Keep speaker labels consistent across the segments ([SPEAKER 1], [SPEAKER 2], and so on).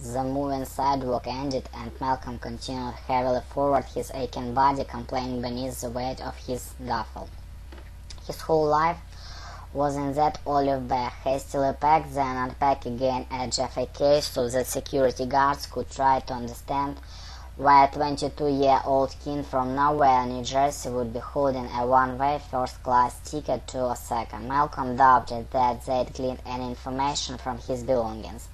[SPEAKER 1] The moving sidewalk ended, and Malcolm continued heavily forward, his aching body complaining beneath the weight of his duffel. His whole life was in that olive bag, hastily packed, then unpacked again at JFK, so that security guards could try to understand why a 22-year-old kid from nowhere, New Jersey, would be holding a one-way first-class ticket to Osaka. Malcolm doubted that they'd gleaned any information from his belongings.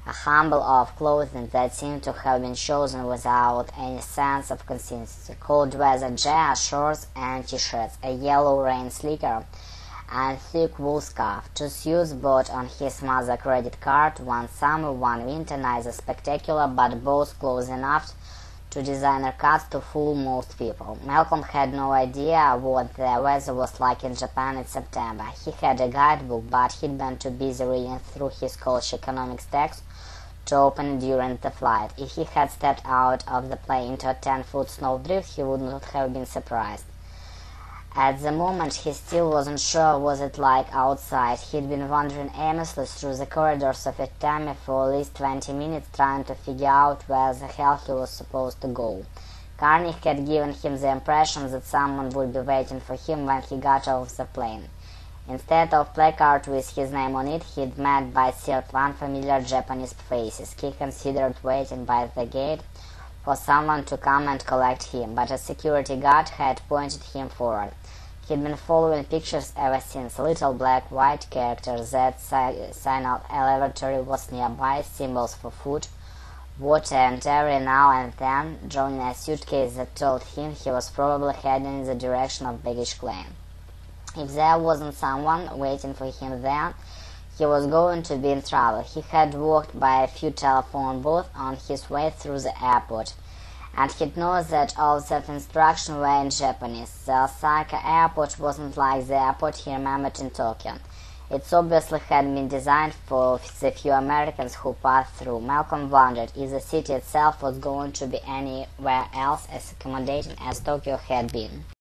[SPEAKER 1] A humble of clothing that seemed to have been chosen without any sense of consistency, cold weather jazz shorts and t-shirts, a yellow rain slicker, and thick wool scarf. 2 suits bought on his mother's credit card, one summer, one winter, neither spectacular, but both close enough to designer cuts to fool most people. Malcolm had no idea what the weather was like in Japan in September. He had a guidebook, but he'd been too busy reading through his college economics text to open it during the flight. If he had stepped out of the plane into a 10-foot snowdrift, he would not have been surprised. At the moment, he still wasn't sure what it like outside. He'd been wandering aimlessly through the corridors of Itami for at least 20 minutes, trying to figure out where the hell he was supposed to go. Carney had given him the impression that someone would be waiting for him when he got off the plane. Instead of placard with his name on it, he'd met by stealth unfamiliar Japanese faces. He considered waiting by the gate for someone to come and collect him, but a security guard had pointed him forward. He'd been following pictures ever since. A little black-white character that signaled a lavatory was nearby, symbols for food, water, and every now and then joining a suitcase that told him he was probably heading in the direction of baggage claim. If there wasn't someone waiting for him then, he was going to be in trouble. He had walked by a few telephone booths on his way through the airport, and he'd known that all the instructions were in Japanese. The Osaka airport wasn't like the airport he remembered in Tokyo. It obviously had been designed for the few Americans who passed through. Malcolm wondered if the city itself was going to be anywhere else as accommodating as Tokyo had been.